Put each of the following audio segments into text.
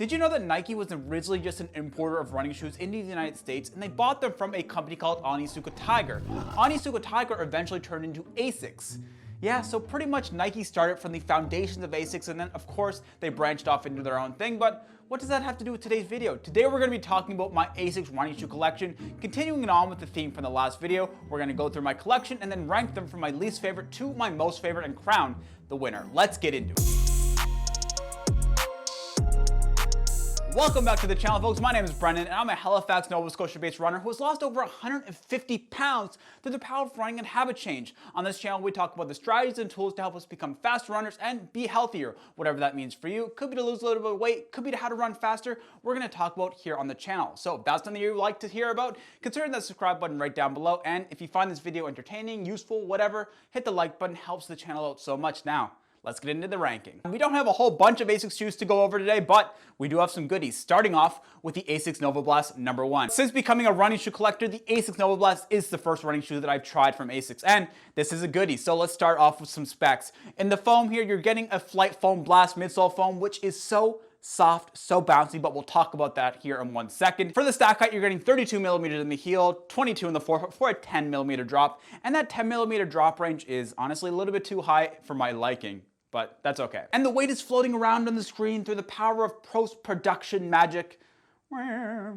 Did you know that Nike was originally just an importer of running shoes into the United States, and they bought them from a company called Onitsuka Tiger? Onitsuka Tiger eventually turned into Asics. Yeah, so pretty much Nike started from the foundations of Asics, and then of course they branched off into their own thing, but what does that have to do with today's video? Today we're going to be talking about my Asics running shoe collection. Continuing on with the theme from the last video, we're going to go through my collection and then rank them from my least favorite to my most favorite and crown the winner. Let's get into it. Welcome back to the channel, folks. My name is Brendon, and I'm a Halifax, Nova Scotia-based runner who has lost over 150 pounds through the power of running and habit change. On this channel, we talk about the strategies and tools to help us become faster runners and be healthier, whatever that means for you. Could be to lose a little bit of weight, could be to how to run faster. We're going to talk about here on the channel. So if that's something you would like to hear about, consider that subscribe button right down below. And if you find this video entertaining, useful, whatever, hit the like button. Helps the channel out so much. Now, let's get into the ranking. We don't have a whole bunch of Asics shoes to go over today, but we do have some goodies, starting off with the Asics Novablast number 1. Since becoming a running shoe collector, the Asics Novablast is the first running shoe that I've tried from Asics, and this is a goodie. So let's start off with some specs. In the foam here, you're getting a Flight Foam Blast midsole foam, which is so soft, so bouncy, but we'll talk about that here in 1 second. For the stack height, you're getting 32 millimeters in the heel, 22 in the forefoot for a 10 millimeter drop, and that 10 millimeter drop range is honestly a little bit too high for my liking, but that's okay. And the weight is floating around on the screen through the power of post-production magic.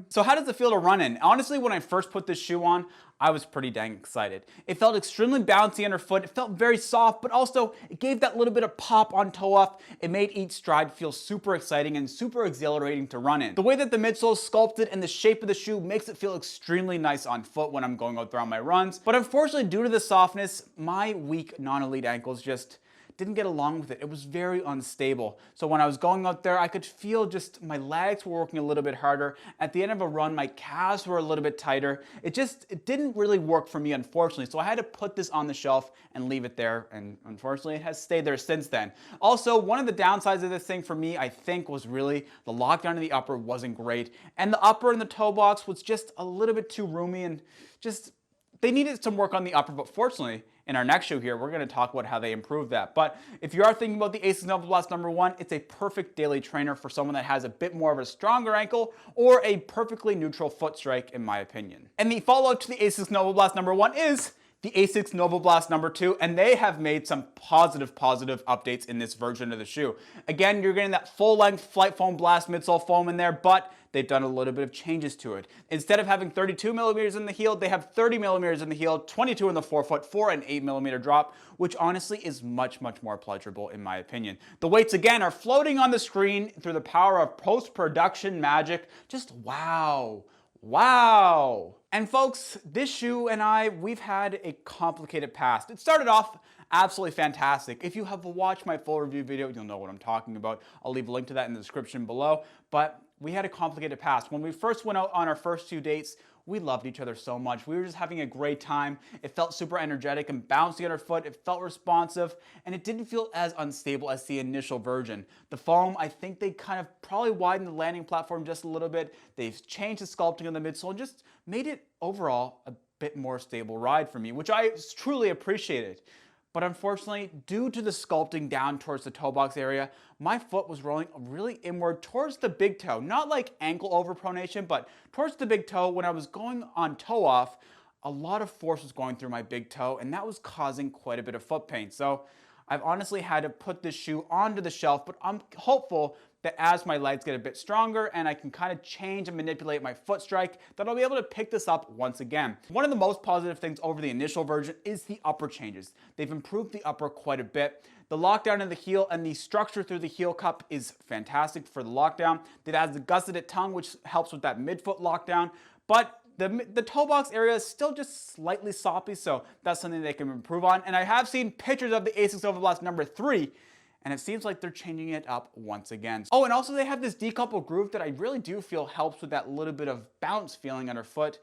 So how does it feel to run in? Honestly, when I first put this shoe on, I was pretty dang excited. It felt extremely bouncy underfoot. It felt very soft, but also it gave that little bit of pop on toe off. It made each stride feel super exciting and super exhilarating to run in. The way that the midsole is sculpted and the shape of the shoe makes it feel extremely nice on foot when I'm going out there on my runs. But unfortunately, due to the softness, my weak non-elite ankles just didn't get along with it. It was very unstable. So when I was going out there, I could feel just my legs were working a little bit harder. At the end of a run, my calves were a little bit tighter. It didn't really work for me, unfortunately. So I had to put this on the shelf and leave it there. And unfortunately, it has stayed there since then. Also, one of the downsides of this thing for me, I think, was really the lockdown in the upper wasn't great. And the upper in the toe box was just a little bit too roomy and just, they needed some work on the upper, but fortunately, in our next shoe here, we're going to talk about how they improved that. But if you are thinking about the Asics Novablast number 1, it's a perfect daily trainer for someone that has a bit more of a stronger ankle or a perfectly neutral foot strike, in my opinion. And the follow-up to the Asics Novablast number 1 is the Asics Novablast number 2, and they have made some positive updates in this version of the shoe. Again, you're getting that full-length Flight Foam Blast midsole foam in there, but they've done a little bit of changes to it. Instead of having 32 millimeters in the heel, they have 30 millimeters in the heel, 22 in the forefoot for an 8 millimeter drop, which honestly is much more pleasurable in my opinion. The weights again are floating on the screen through the power of post-production magic. Just wow. Wow. And folks, this shoe and we've had a complicated past. It started off absolutely fantastic. If you have watched my full review video, you'll know what I'm talking about. I'll leave a link to that in the description below. But we had a complicated past. When we first went out on our first 2 dates, we loved each other so much. We were just having a great time. It felt super energetic and bouncy underfoot. It felt responsive, and it didn't feel as unstable as the initial version. The foam, I think they kind of probably widened the landing platform just a little bit. They've changed the sculpting on the midsole and just made it overall a bit more stable ride for me, which I truly appreciated. But unfortunately, due to the sculpting down towards the toe box area, my foot was rolling really inward towards the big toe. Not like ankle over pronation, but towards the big toe. When I was going on toe off, a lot of force was going through my big toe, and that was causing quite a bit of foot pain. So I've honestly had to put this shoe onto the shelf, but I'm hopeful that as my legs get a bit stronger and I can kind of change and manipulate my foot strike, that I'll be able to pick this up once again. One of the most positive things over the initial version is the upper changes. They've improved the upper quite a bit. The lockdown in the heel and the structure through the heel cup is fantastic for the lockdown. It has the gusseted tongue, which helps with that midfoot lockdown, but the toe box area is still just slightly soppy, so that's something they can improve on. And I have seen pictures of the Asics Novablast number 3, and it seems like they're changing it up once again. Oh, and also they have this decoupled groove that I really do feel helps with that little bit of bounce feeling underfoot.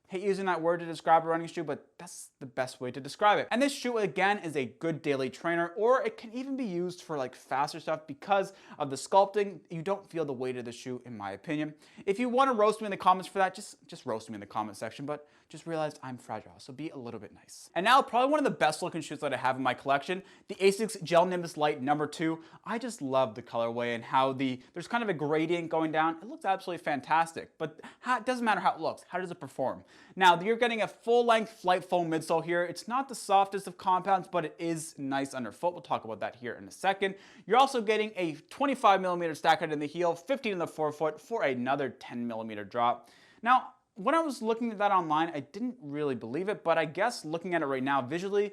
hate using that word to describe a running shoe, but that's the best way to describe it. And this shoe, again, is a good daily trainer, or it can even be used for like faster stuff because of the sculpting. You don't feel the weight of the shoe, in my opinion. If you want to roast me in the comments for that, just roast me in the comment section, but just realize I'm fragile, so be a little bit nice. And now, probably one of the best looking shoes that I have in my collection, the Asics Gel Nimbus Lite number 2. I just love the colorway and how there's kind of a gradient going down. It looks absolutely fantastic, but it doesn't matter how it looks. How does it perform? Now, you're getting a full-length Flight Foam midsole here. It's not the softest of compounds, but it is nice underfoot. We'll talk about that here in a second. You're also getting a 25mm stack height in the heel, 15 in the forefoot for another 10mm drop. Now, when I was looking at that online, I didn't really believe it, but I guess looking at it right now visually,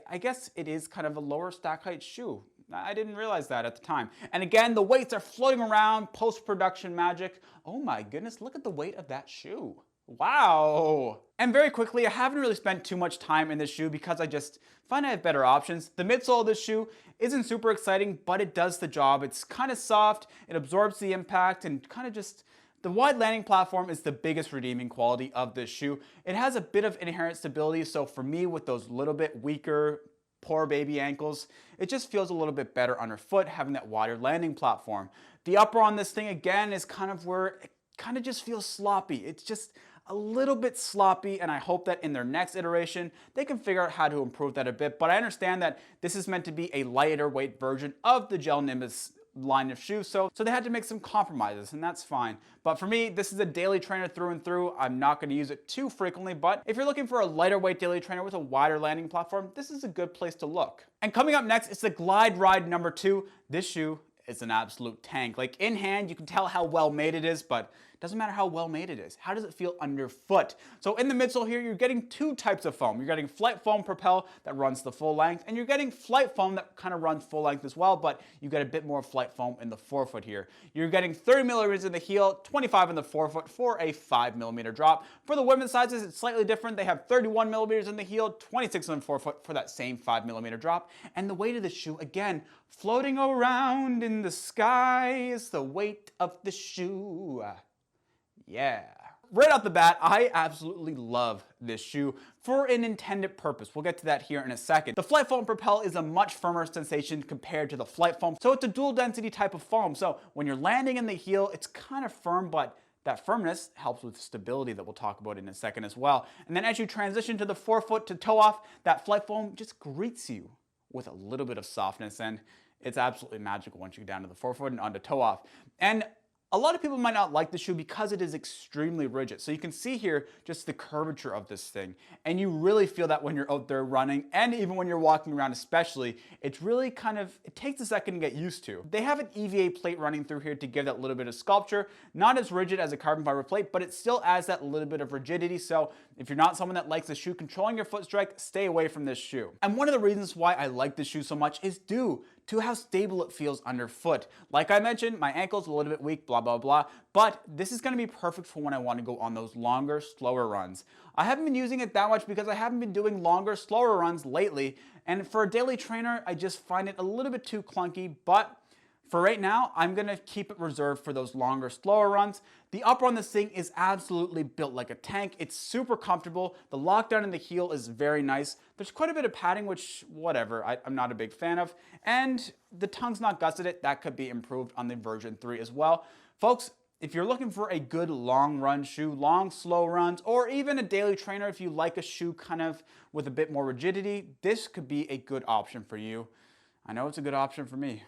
I guess it is kind of a lower stack height shoe. I didn't realize that at the time. And again, the weights are floating around, post-production magic. Oh my goodness, look at the weight of that shoe. Wow. And very quickly, I haven't really spent too much time in this shoe because I just find I have better options. The midsole of this shoe isn't super exciting, but it does the job. It's kind of soft, it absorbs the impact, and kind of just, the wide landing platform is the biggest redeeming quality of this shoe. It has a bit of inherent stability, so for me with those little bit weaker, poor baby ankles, it just feels a little bit better underfoot having that wider landing platform. The upper on this thing, again, is kind of where it kind of just feels sloppy. It's just a little bit sloppy, and I hope that in their next iteration, they can figure out how to improve that a bit. But I understand that this is meant to be a lighter weight version of the Gel Nimbus line of shoes, so they had to make some compromises, and that's fine. But for me, this is a daily trainer through and through. I'm not going to use it too frequently, but if you're looking for a lighter weight daily trainer with a wider landing platform, this is a good place to look. And coming up next is the Glide Ride number 2. This shoe is an absolute tank. Like in hand, you can tell how well made it is, but it doesn't matter how well made it is. How does it feel underfoot? So in the midsole here, you're getting 2 types of foam. You're getting Flight Foam Propel that runs the full length, and you're getting Flight Foam that kind of runs full length as well, but you get a bit more Flight Foam in the forefoot here. You're getting 30mm in the heel, 25 in the forefoot for a 5mm drop. For the women's sizes, it's slightly different. They have 31mm in the heel, 26 in the forefoot for that same 5mm drop. And the weight of the shoe, again, floating around in the sky is the weight of the shoe. Yeah. Right off the bat, I absolutely love this shoe for an intended purpose. We'll get to that here in a second. The Flight Foam Propel is a much firmer sensation compared to the Flight Foam, so it's a dual density type of foam. So when you're landing in the heel, it's kind of firm, but that firmness helps with stability that we'll talk about in a second as well. And then as you transition to the forefoot to toe off, that Flight Foam just greets you with a little bit of softness, and it's absolutely magical once you get down to the forefoot and onto toe off. And a lot of people might not like the shoe because it is extremely rigid. So you can see here just the curvature of this thing. And you really feel that when you're out there running, and even when you're walking around especially, it's really kind of, it takes a second to get used to. They have an EVA plate running through here to give that little bit of sculpture. Not as rigid as a carbon fiber plate, but it still adds that little bit of rigidity. So if you're not someone that likes the shoe controlling your foot strike, stay away from this shoe. And one of the reasons why I like this shoe so much is due to how stable it feels underfoot. Like I mentioned, my ankle's a little bit weak, blah, blah, blah, but this is gonna be perfect for when I wanna go on those longer, slower runs. I haven't been using it that much because I haven't been doing longer, slower runs lately, and for a daily trainer, I just find it a little bit too clunky, but for right now, I'm gonna keep it reserved for those longer, slower runs. The upper on this thing is absolutely built like a tank. It's super comfortable. The lockdown in the heel is very nice. There's quite a bit of padding, which, whatever, I'm not a big fan of. And the tongue's not gusseted. That could be improved on the version 3 as well. Folks, if you're looking for a good long run shoe, long, slow runs, or even a daily trainer, if you like a shoe kind of with a bit more rigidity, this could be a good option for you. I know it's a good option for me.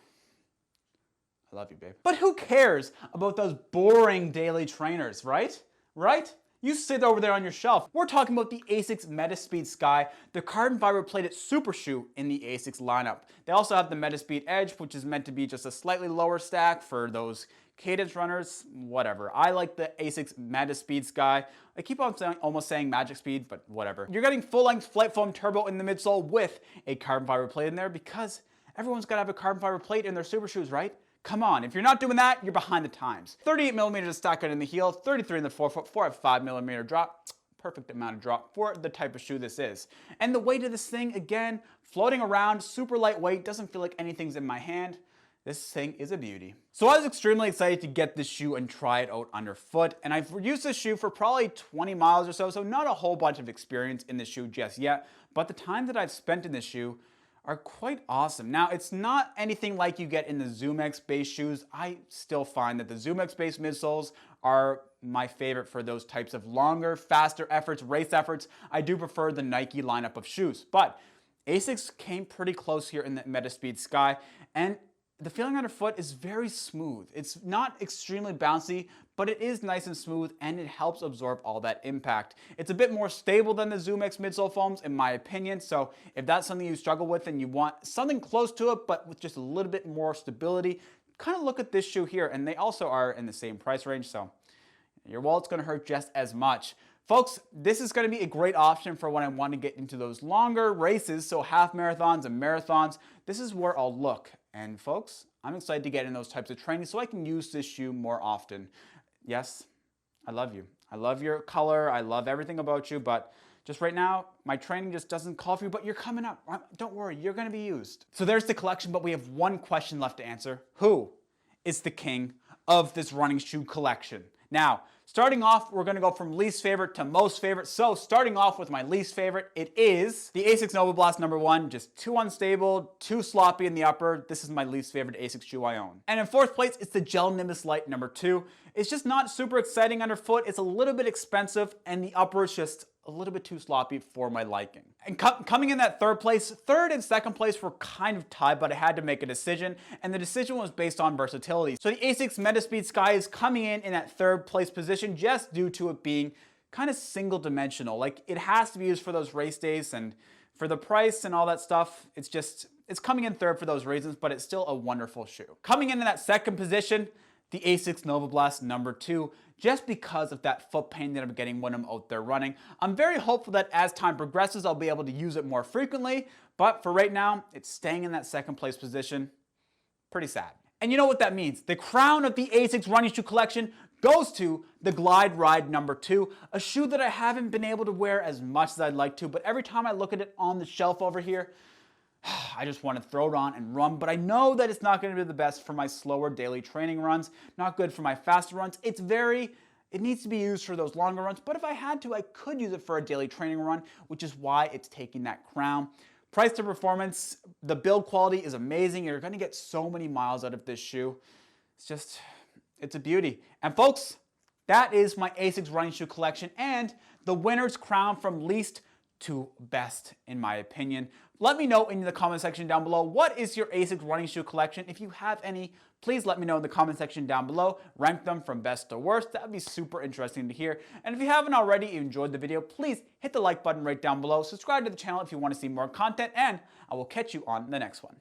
I love you, babe. But who cares about those boring daily trainers, right? Right? You sit over there on your shelf. We're talking about the Asics METASPEED Sky, the carbon fiber plated super shoe in the Asics lineup. They also have the METASPEED Edge, which is meant to be just a slightly lower stack for those cadence runners, whatever. I like the Asics METASPEED Sky. I keep on almost saying Magic Speed, but whatever. You're getting full-length Flight Foam Turbo in the midsole with a carbon fiber plate in there because everyone's got to have a carbon fiber plate in their super shoes, right? Come on, if you're not doing that, you're behind the times. 38mm of stack height in the heel, 33 in the forefoot for a 5mm drop. Perfect amount of drop for the type of shoe this is. And the weight of this thing, again, floating around, super lightweight, doesn't feel like anything's in my hand. This thing is a beauty. So I was extremely excited to get this shoe and try it out underfoot. And I've used this shoe for probably 20 miles or so not a whole bunch of experience in this shoe just yet. But the time that I've spent in this shoe are quite awesome. Now, it's not anything like you get in the ZoomX based shoes. I still find that the ZoomX based midsoles are my favorite for those types of longer, faster efforts, race efforts. I do prefer the Nike lineup of shoes. But Asics came pretty close here in the METASPEED Sky, and the feeling underfoot is very smooth. It's not extremely bouncy, but it is nice and smooth, and it helps absorb all that impact. It's a bit more stable than the ZoomX midsole foams, in my opinion, so if that's something you struggle with and you want something close to it, but with just a little bit more stability, kind of look at this shoe here, and they also are in the same price range, so your wallet's gonna hurt just as much. Folks, this is going to be a great option for when I want to get into those longer races, so half marathons and marathons. This is where I'll look. And folks, I'm excited to get in those types of training so I can use this shoe more often. Yes, I love you. I love your color. I love everything about you, but just right now, my training just doesn't call for you, but you're coming up. Don't worry, you're going to be used. So there's the collection, but we have one question left to answer. Who is the king of this running shoe collection? Now, starting off, we're going to go from least favorite to most favorite. So starting off with my least favorite, it is the Asics Novablast number 1. Just too unstable, too sloppy in the upper. This is my least favorite Asics shoe I own. And in fourth place, it's the Gel NIMBUS LITE number 2. It's just not super exciting underfoot. It's a little bit expensive, and the upper is just a little bit too sloppy for my liking. And coming in that third place, third and second place were kind of tied, but I had to make a decision, and the decision was based on versatility. So the Asics METASPEED Sky is coming in that third place position just due to it being kind of single dimensional. Like, it has to be used for those race days, and for the price and all that stuff, it's coming in third for those reasons, but it's still a wonderful shoe. Coming in that second position, the Asics Novablast number 2, just because of that foot pain that I'm getting when I'm out there running. I'm very hopeful that as time progresses, I'll be able to use it more frequently, but for right now, it's staying in that second place position. Pretty sad. And you know what that means? The crown of the Asics running shoe collection goes to the Glide Ride number 2, a shoe that I haven't been able to wear as much as I'd like to, but every time I look at it on the shelf over here, I just want to throw it on and run, but I know that it's not going to be the best for my slower daily training runs, not good for my faster runs. It needs to be used for those longer runs, but if I had to, I could use it for a daily training run, which is why it's taking that crown. Price to performance, the build quality is amazing. You're going to get so many miles out of this shoe. It's a beauty. And folks, that is my Asics running shoe collection and the winner's crown from least to best, in my opinion. Let me know in the comment section down below, what is your Asics running shoe collection? If you have any, please let me know in the comment section down below. Rank them from best to worst. That would be super interesting to hear. And if you haven't already, you enjoyed the video, please hit the like button right down below. Subscribe to the channel if you want to see more content, and I will catch you on the next one.